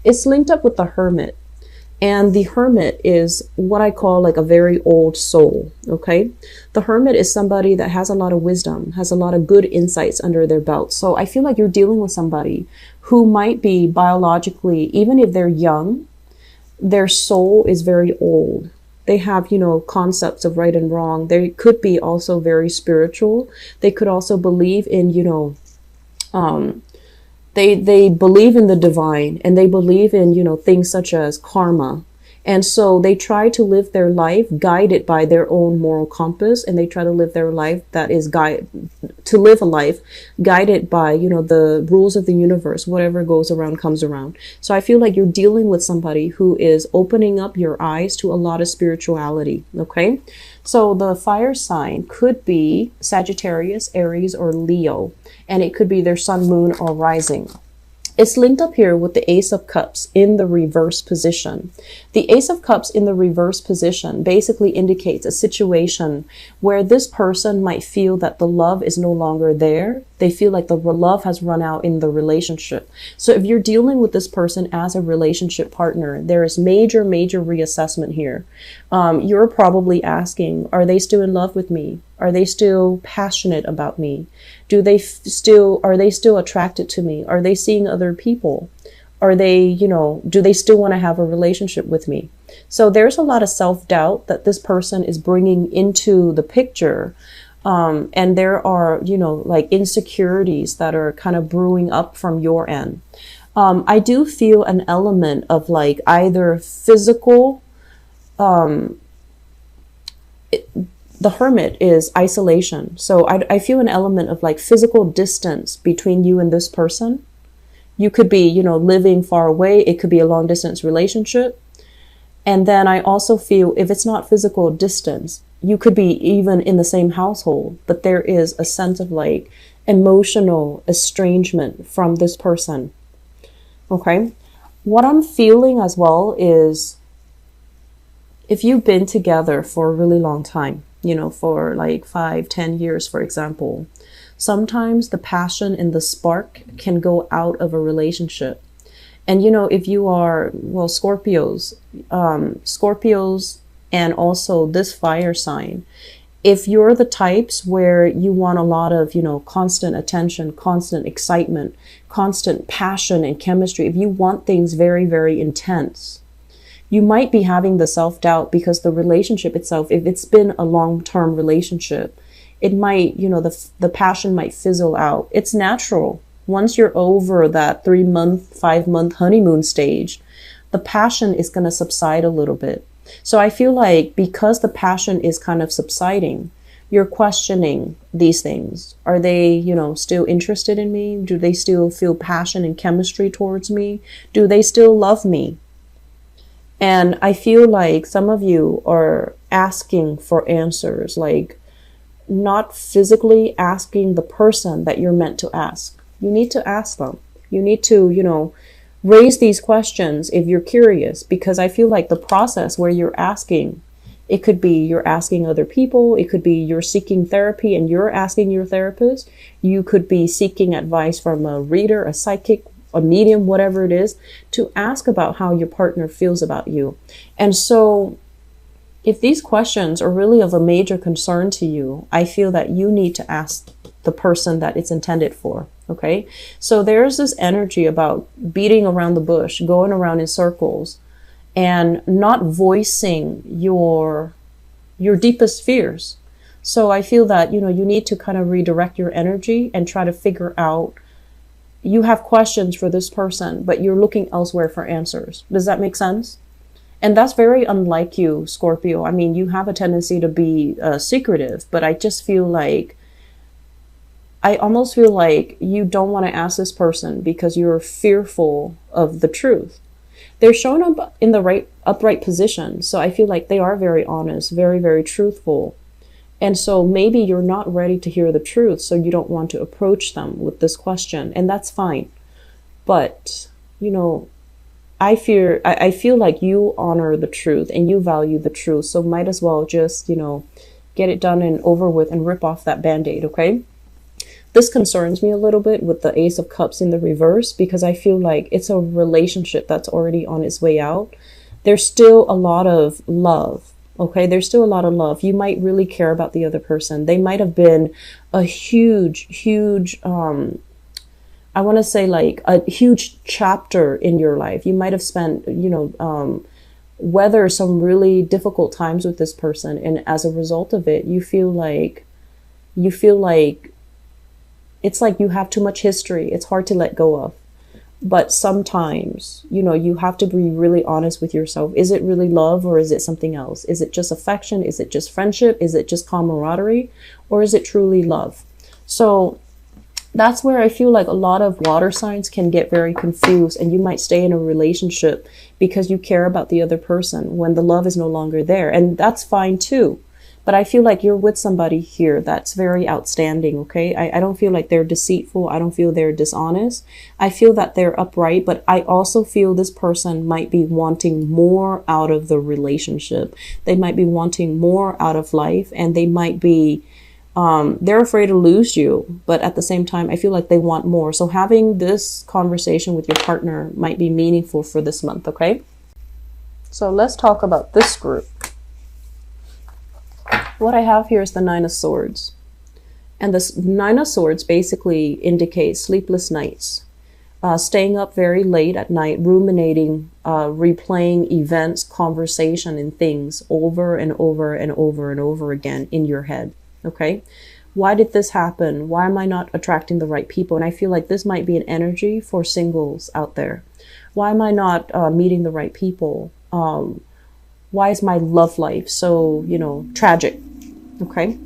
It's linked up with the Hermit. And the Hermit is what I call like a very old soul, okay? The Hermit is somebody that has a lot of wisdom, has a lot of good insights under their belt. So I feel like you're dealing with somebody who might be biologically, even if they're young, their soul is very old. They have, you know, concepts of right and wrong. They could be also very spiritual. They could also believe in, you know, they believe in the divine, and they believe in, you know, things such as karma. And so they try to live their life guided by their own moral compass, and they try to live their life that is to live a life guided by, you know, the rules of the universe. Whatever goes around comes around. So I feel like you're dealing with somebody who is opening up your eyes to a lot of spirituality. Okay. So the fire sign could be Sagittarius, Aries, or Leo, and it could be their sun, moon, or rising. It's linked up here with the Ace of Cups in the reverse position. The Ace of Cups in the reverse position basically indicates a situation where this person might feel that the love is no longer there. They feel like the love has run out in the relationship. So if you're dealing with this person as a relationship partner, there is major reassessment here. You're probably asking, are they still in love with me? Are they still passionate about me? Are they still attracted to me? Are they seeing other people? Are they, you know, do they still want to have a relationship with me? So there's a lot of self-doubt that this person is bringing into the picture. And there are, you know, like insecurities that are kind of brewing up from your end. I do feel an element of like either physical, the Hermit is isolation. So I feel an element of like physical distance between you and this person. You could be, you know, living far away. It could be a long distance relationship. And then I also feel if it's not physical distance, you could be even in the same household, but there is a sense of like emotional estrangement from this person. Okay. What I'm feeling as well is if you've been together for a really long time, you know, for like 5-10 years, for example, sometimes the passion and the spark can go out of a relationship. And, you know, if you are, well, Scorpios and also this fire sign, if you're the types where you want a lot of, you know, constant attention, constant excitement, constant passion and chemistry, if you want things very intense, you might be having the self-doubt because the relationship itself, if it's been a long-term relationship, it might, you know, the passion might fizzle out. It's natural. Once you're over that 3-month, 5-month honeymoon stage, the passion is going to subside a little bit. So I feel like because the passion is kind of subsiding, you're questioning these things. Are they, you know, still interested in me? Do they still feel passion and chemistry towards me? Do they still love me? And I feel like some of you are asking for answers, like not physically asking the person that you're meant to ask. You need to ask them. You need to, you know, raise these questions if you're curious, because I feel like the process where you're asking, it could be you're asking other people. It could be you're seeking therapy and you're asking your therapist. You could be seeking advice from a reader, a psychic, a medium, whatever it is, to ask about how your partner feels about you. And so if these questions are really of a major concern to you, I feel that you need to ask the person that it's intended for. Okay. So there's this energy about beating around the bush, going around in circles, and not voicing your deepest fears. So I feel that, you know, you need to kind of redirect your energy and try to figure out, you have questions for this person, but you're looking elsewhere for answers. Does that make sense? And that's very unlike you, Scorpio. I mean, you have a tendency to be secretive, but I just feel like, I almost feel like you don't want to ask this person because you're fearful of the truth. They're showing up in the upright position. So I feel like they are very honest, very truthful. And so maybe you're not ready to hear the truth. So you don't want to approach them with this question, and that's fine. But, you know, I feel like you honor the truth and you value the truth. So might as well just, you know, get it done and over with and rip off that Band-Aid. Okay. This concerns me a little bit with the Ace of Cups in the reverse, because I feel like it's a relationship that's already on its way out. There's still a lot of love. Okay, there's still a lot of love. You might really care about the other person. They might have been a huge, I want to say like a huge chapter in your life. You might have spent, weather some really difficult times with this person. And as a result of it, you feel like it's like you have too much history. It's hard to let go of. But sometimes, you have to be really honest with yourself. Is it really love, or is it something else? Is it just affection? Is it just friendship? Is it just camaraderie? Or is it truly love? So that's where I feel like a lot of water signs can get very confused, and you might stay in a relationship because you care about the other person when the love is no longer there. And that's fine too. But I feel like you're with somebody here that's very outstanding, okay? I don't feel like they're deceitful. I don't feel they're dishonest. I feel that they're upright, but I also feel this person might be wanting more out of the relationship. They might be wanting more out of life, and they might be, they're afraid to lose you. But at the same time, I feel like they want more. So having this conversation with your partner might be meaningful for this month, okay? So let's talk about this group. What I have here is the Nine of Swords. And this Nine of Swords basically indicates sleepless nights, staying up very late at night, ruminating, replaying events, conversation, and things over and over and over and over again in your head. Okay? Why did this happen? Why am I not attracting the right people? And I feel like this might be an energy for singles out there. Why am I not meeting the right people? Why is my love life so, tragic? Okay.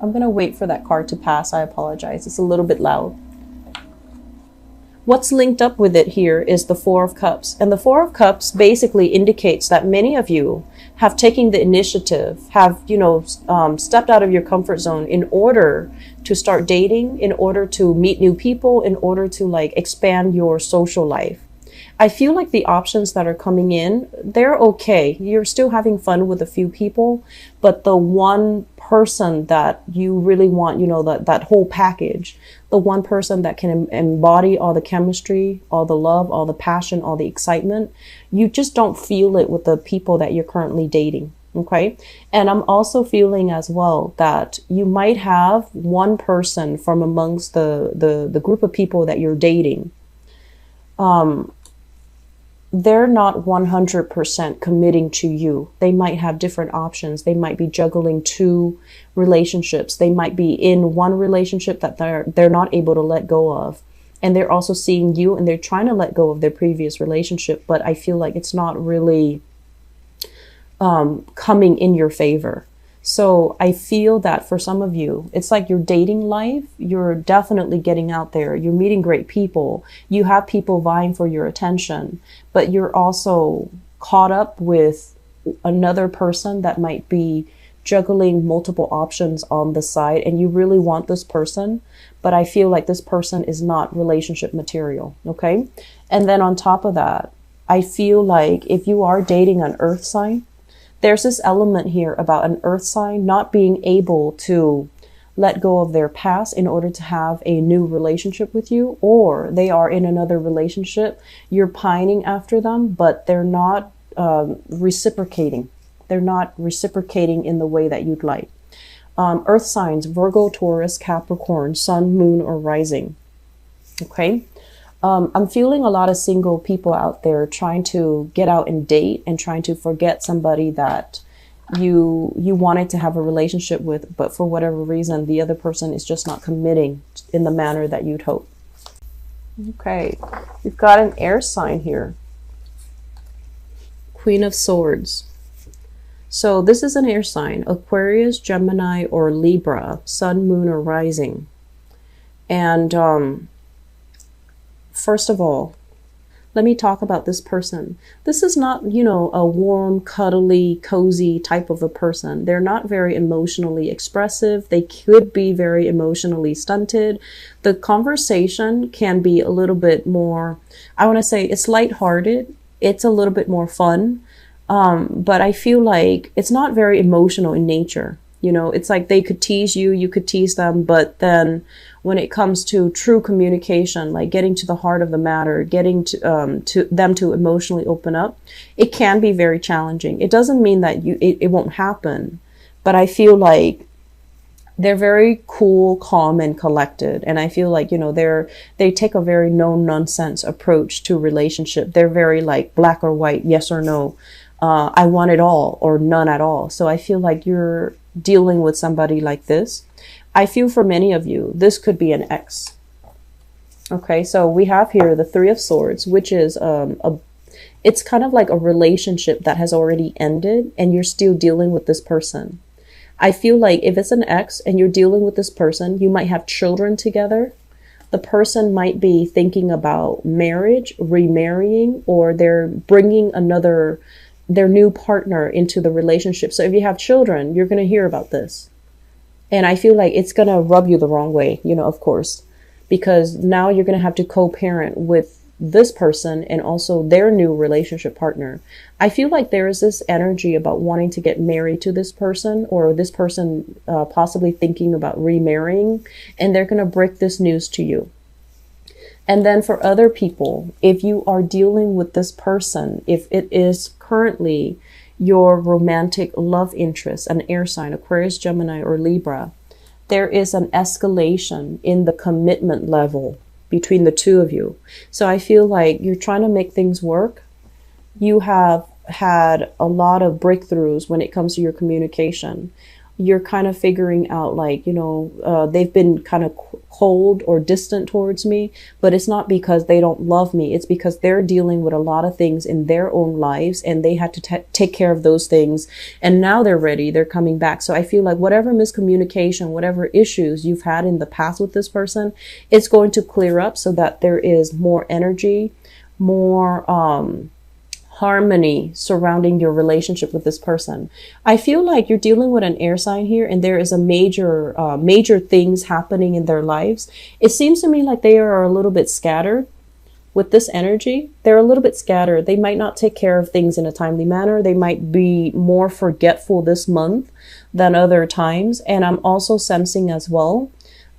I'm going to wait for that card to pass. I apologize. It's a little bit loud. What's linked up with it here is the Four of Cups. And the Four of Cups basically indicates that many of you have taken the initiative, have, stepped out of your comfort zone in order to start dating, in order to meet new people, in order to expand your social life. I feel like the options that are coming in, they're okay. You're still having fun with a few people, but the one person that you really want, that whole package, the one person that can embody all the chemistry, all the love, all the passion, all the excitement, you just don't feel it with the people that you're currently dating. Okay. And I'm also feeling as well that you might have one person from amongst the group of people that you're dating. They're not 100% committing to you. They might have different options. They might be juggling two relationships. They might be in one relationship that they're not able to let go of. And they're also seeing you, and they're trying to let go of their previous relationship. But I feel like it's not really coming in your favor. So I feel that for some of you, it's like your dating life, you're definitely getting out there. You're meeting great people. You have people vying for your attention, but you're also caught up with another person that might be juggling multiple options on the side, and you really want this person, but I feel like this person is not relationship material. Okay. And then on top of that, I feel like if you are dating an earth sign, there's this element here about an earth sign not being able to let go of their past in order to have a new relationship with you, or they are in another relationship. You're pining after them, but they're not reciprocating. They're not reciprocating in the way that you'd like. Earth signs, Virgo, Taurus, Capricorn, Sun, Moon, or Rising. Okay. I'm feeling a lot of single people out there trying to get out and date and trying to forget somebody that you wanted to have a relationship with, but for whatever reason, the other person is just not committing in the manner that you'd hope. Okay, we've got an air sign here. Queen of Swords. So this is an air sign, Aquarius, Gemini, or Libra, Sun, Moon, or Rising. And first of all, let me talk about this person. This is not, a warm, cuddly, cozy type of a person. They're not very emotionally expressive. They could be very emotionally stunted. The conversation can be a little bit more, I want to say it's lighthearted. It's a little bit more fun. But I feel like it's not very emotional in nature. You know, it's like they could tease you, you could tease them, but then when it comes to true communication, like getting to the heart of the matter, getting to them to emotionally open up, it can be very challenging. It doesn't mean that it won't happen, but I feel like they're very cool, calm, and collected. And I feel like, you know, they take a very no nonsense approach to relationship. They're very like black or white, yes or no. I want it all or none at all. So I feel like you're dealing with somebody like this. I feel for many of you, this could be an ex. Okay, so we have here the Three of Swords, which is it's kind of like a relationship that has already ended and you're still dealing with this person. I feel like if it's an ex and you're dealing with this person, you might have children together. The person might be thinking about marriage, remarrying, or they're bringing their new partner into the relationship. So if you have children, you're going to hear about this. And I feel like it's going to rub you the wrong way, you know, of course, because now you're going to have to co-parent with this person and also their new relationship partner. I feel like there is this energy about wanting to get married to this person, or this person possibly thinking about remarrying, and they're going to break this news to you. And then for other people, if you are dealing with this person, if it is currently your romantic love interest, an air sign, Aquarius, Gemini, or Libra, there is an escalation in the commitment level between the two of you. So I feel like you're trying to make things work. You have had a lot of breakthroughs when it comes to your communication. You're kind of figuring out, like, you know, they've been kind of cold or distant towards me, but it's not because they don't love me. It's because they're dealing with a lot of things in their own lives and they had to take care of those things. And now they're ready. They're coming back. So I feel like whatever miscommunication, whatever issues you've had in the past with this person, it's going to clear up so that there is more energy, more, harmony surrounding your relationship with this person. I feel like you're dealing with an air sign here and there is a major things happening in their lives. It seems to me like they are a little bit scattered with this energy. They're a little bit scattered. They might not take care of things in a timely manner. They might be more forgetful this month than other times. And I'm also sensing as well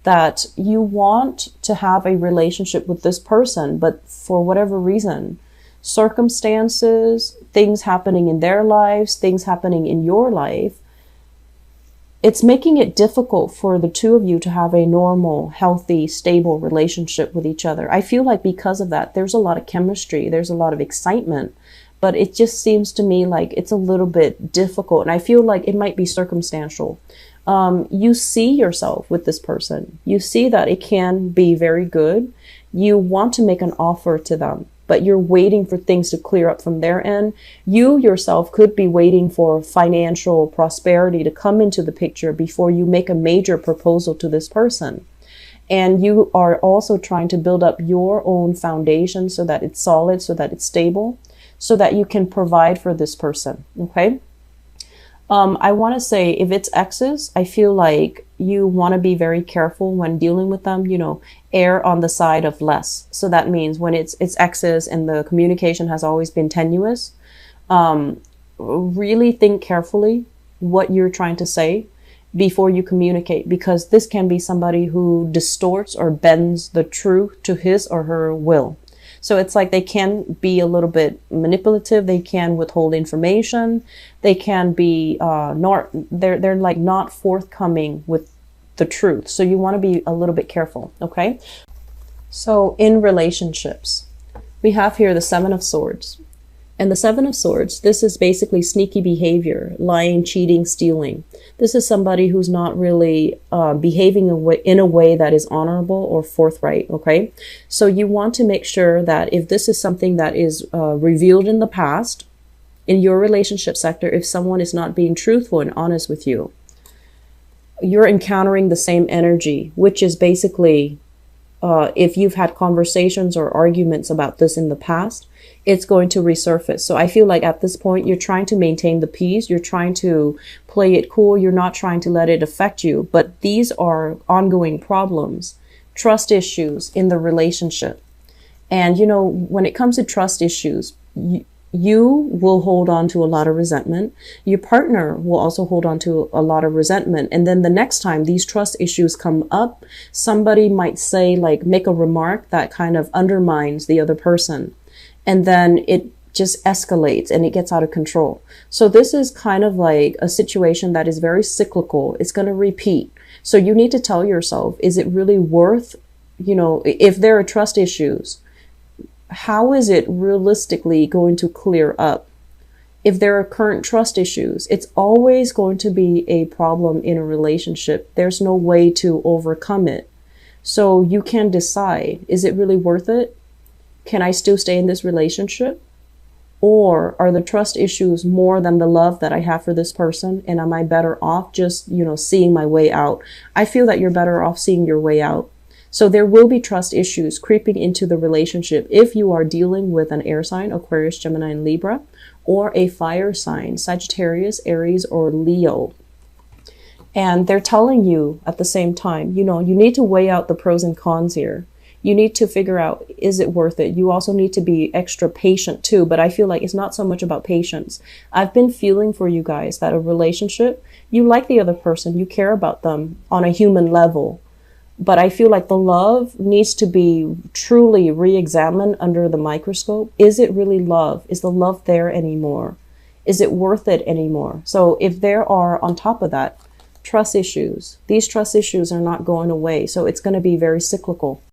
that you want to have a relationship with this person, but for whatever reason, circumstances, things happening in their lives, things happening in your life, it's making it difficult for the two of you to have a normal, healthy, stable relationship with each other. I feel like because of that, there's a lot of chemistry, there's a lot of excitement, but it just seems to me like it's a little bit difficult. And I feel like it might be circumstantial. You see yourself with this person. You see that it can be very good. You want to make an offer to them, but you're waiting for things to clear up from their end. You yourself could be waiting for financial prosperity to come into the picture before you make a major proposal to this person. And you are also trying to build up your own foundation so that it's solid, so that it's stable, so that you can provide for this person. Okay. I want to say if it's exes, I feel like you want to be very careful when dealing with them, you know, err on the side of less. So that means when it's exes and the communication has always been tenuous, really think carefully what you're trying to say before you communicate, because this can be somebody who distorts or bends the truth to his or her will. So it's like they can be a little bit manipulative. They can withhold information. They can be they're like not forthcoming with the truth. So you want to be a little bit careful. Okay. So in relationships, we have here the Seven of Swords. And the Seven of Swords, this is basically sneaky behavior, lying, cheating, stealing. This is somebody who's not really behaving in a way that is honorable or forthright, okay? So you want to make sure that if this is something that is revealed in the past, in your relationship sector, if someone is not being truthful and honest with you, you're encountering the same energy, which is basically if you've had conversations or arguments about this in the past, it's going to resurface. So I feel like at this point, you're trying to maintain the peace. You're trying to play it cool. You're not trying to let it affect you. But these are ongoing problems, trust issues in the relationship. And, you know, when it comes to trust issues, you You will hold on to a lot of resentment. Your partner will also hold on to a lot of resentment. And then the next time these trust issues come up, somebody might say, like, make a remark that kind of undermines the other person. And then it just escalates and it gets out of control. So this is kind of like a situation that is very cyclical. It's going to repeat. So you need to tell yourself, is it really worth, if there are trust issues, how is it realistically going to clear up? If there are current trust issues, it's always going to be a problem in a relationship. There's no way to overcome it. So you can decide, is it really worth it? Can I still stay in this relationship? Or are the trust issues more than the love that I have for this person? And am I better off just, seeing my way out? I feel that you're better off seeing your way out. So there will be trust issues creeping into the relationship if you are dealing with an air sign, Aquarius, Gemini, and Libra, or a fire sign, Sagittarius, Aries, or Leo. And they're telling you at the same time, you need to weigh out the pros and cons here. You need to figure out, is it worth it? You also need to be extra patient too, but I feel like it's not so much about patience. I've been feeling for you guys that a relationship, you like the other person, you care about them on a human level. But I feel like the love needs to be truly re-examined under the microscope. Is it really love? Is the love there anymore? Is it worth it anymore? So if there are, on top of that, trust issues, these trust issues are not going away. So it's going to be very cyclical.